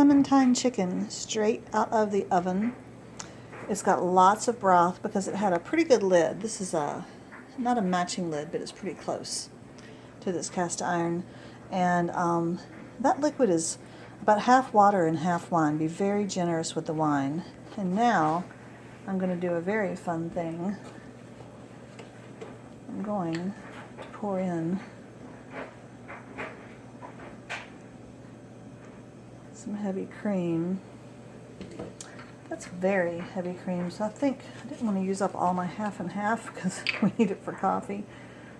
Clementine chicken straight out of the oven. It's got lots of broth because it had a pretty good lid. This is not a matching lid, but it's pretty close to this cast iron. And that liquid is about half water and half wine. Be very generous with the wine. And now I'm going to do a very fun thing. I'm going to pour in some heavy cream. That's very heavy cream, so I think I didn't want to use up all my half and half because we need it for coffee.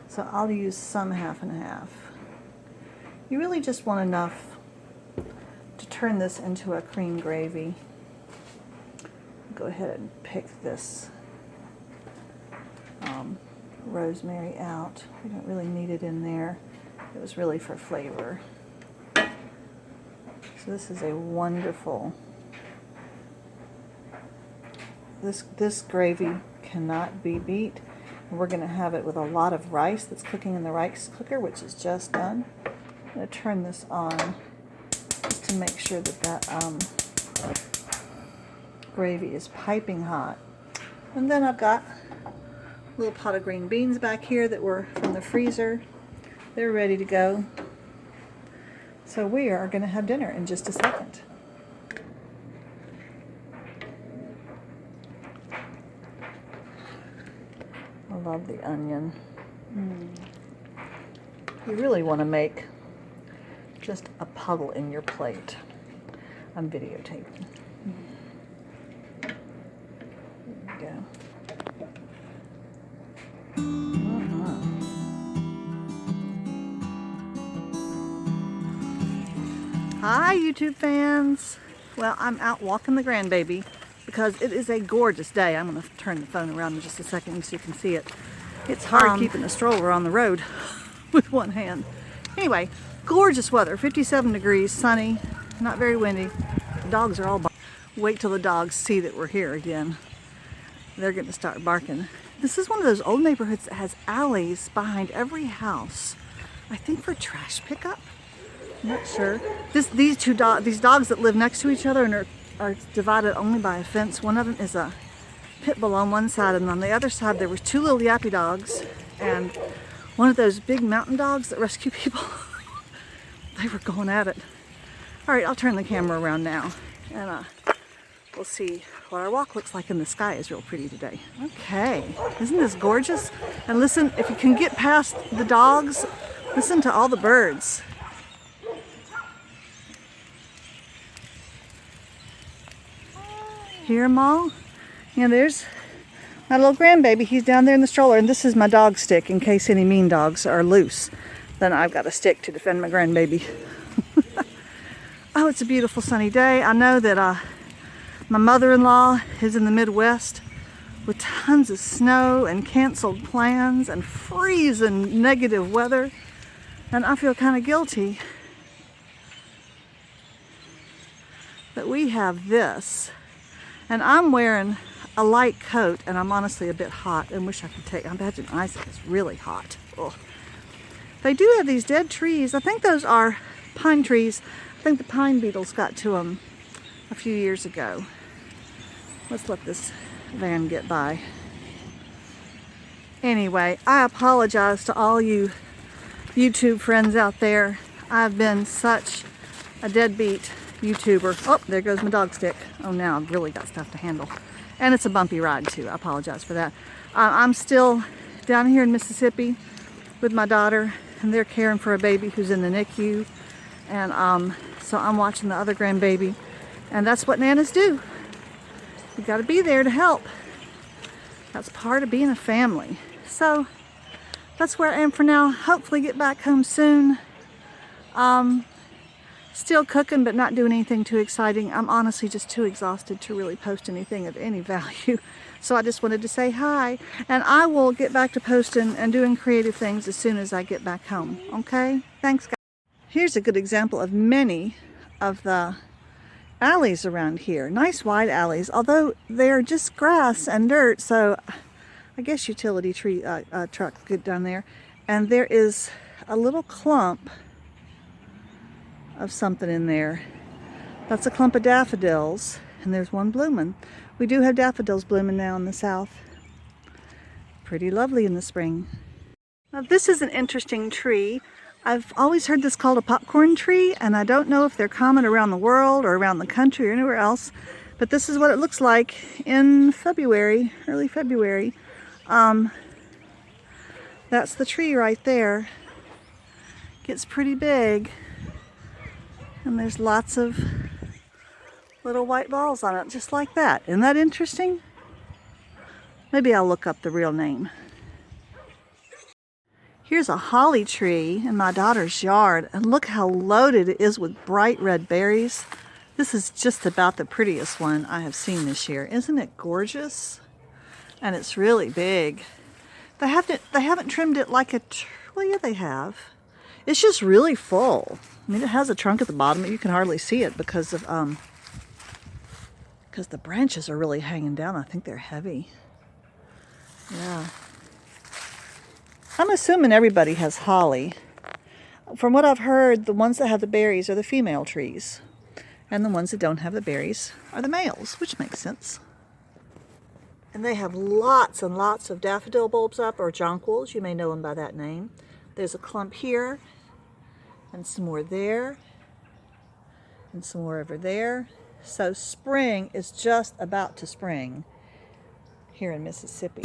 So I'll use some half and half. You really just want enough to turn this into a cream gravy. Go ahead and pick this rosemary out. We don't really need it in there. It was really for flavor. So this is a wonderful, this gravy cannot be beat. We're going to have it with a lot of rice that's cooking in the rice cooker, which is just done. I'm going to turn this on just to make sure that gravy is piping hot. And then I've got a little pot of green beans back here that were from the freezer. They're ready to go. So we are going to have dinner in just a second. I love the onion. You really want to make just a puddle in your plate. I'm videotaping. There we go. Hi YouTube fans! Well, I'm out walking the grandbaby because it is a gorgeous day. I'm going to turn the phone around in just a second so you can see it. It's hard keeping the stroller on the road with one hand. Anyway, gorgeous weather, 57 degrees, sunny, not very windy. The dogs are all barking. Wait till the dogs see that we're here again. They're going to start barking. This is one of those old neighborhoods that has alleys behind every house. I think for trash pickup. I'm not sure. These dogs that live next to each other and are divided only by a fence. One of them is a pit bull on one side, and on the other side there was two little yappy dogs and one of those big mountain dogs that rescue people. They were going at it. All right, I'll turn the camera around now, and we'll see what our walk looks like. And the sky is real pretty today. Okay, isn't this gorgeous? And listen, if you can get past the dogs, listen to all the birds. Hear them all? Yeah, there's my little grandbaby. He's down there in the stroller, and this is my dog stick in case any mean dogs are loose. Then I've got a stick to defend my grandbaby. Oh, it's a beautiful sunny day. I know that my mother-in-law is in the Midwest with tons of snow and canceled plans and freezing negative weather, and I feel kind of guilty that we have this. And I'm wearing a light coat, and I'm honestly a bit hot and wish I could take, I imagine Isaac is really hot. Ugh. They do have these dead trees. I think those are pine trees. I think the pine beetles got to them a few years ago. Let's let this van get by. Anyway, I apologize to all you YouTube friends out there. I've been such a deadbeat YouTuber. Oh, there goes my dog stick. Oh, now I've really got stuff to handle. And it's a bumpy ride too. I apologize for that. I'm still down here in Mississippi with my daughter, and they're caring for a baby who's in the NICU. And so I'm watching the other grandbaby, and that's what nanas do. You got to be there to help. That's part of being a family. So that's where I am for now. Hopefully get back home soon. Still cooking, but not doing anything too exciting. I'm honestly just too exhausted to really post anything of any value. So I just wanted to say hi, and I will get back to posting and doing creative things as soon as I get back home. Okay? Thanks, guys. Here's a good example of many of the alleys around here. Nice wide alleys, although they're just grass and dirt, so I guess utility truck good down there. And there is a little clump of something in there. That's a clump of daffodils, and there's one blooming. We do have daffodils blooming now in the south. Pretty lovely in the spring. Now this is an interesting tree. I've always heard this called a popcorn tree, and I don't know if they're common around the world or around the country or anywhere else, but this is what it looks like in February, early February. That's the tree right there. Gets pretty big, and there's lots of little white balls on it, just like that. Isn't that interesting? Maybe I'll look up the real name. Here's a holly tree in my daughter's yard, and look how loaded it is with bright red berries. This is just about the prettiest one I have seen this year. Isn't it gorgeous? And it's really big. They haven't trimmed it like a well, yeah, they have. It's just really full. I mean, it has a trunk at the bottom, but you can hardly see it because of because the branches are really hanging down. I think they're heavy. Yeah. I'm assuming everybody has holly. From what I've heard, the ones that have the berries are the female trees, and the ones that don't have the berries are the males, which makes sense. And they have lots and lots of daffodil bulbs up, or jonquils. You may know them by that name. There's a clump here, and some more there, and some more over there. So spring is just about to spring here in Mississippi.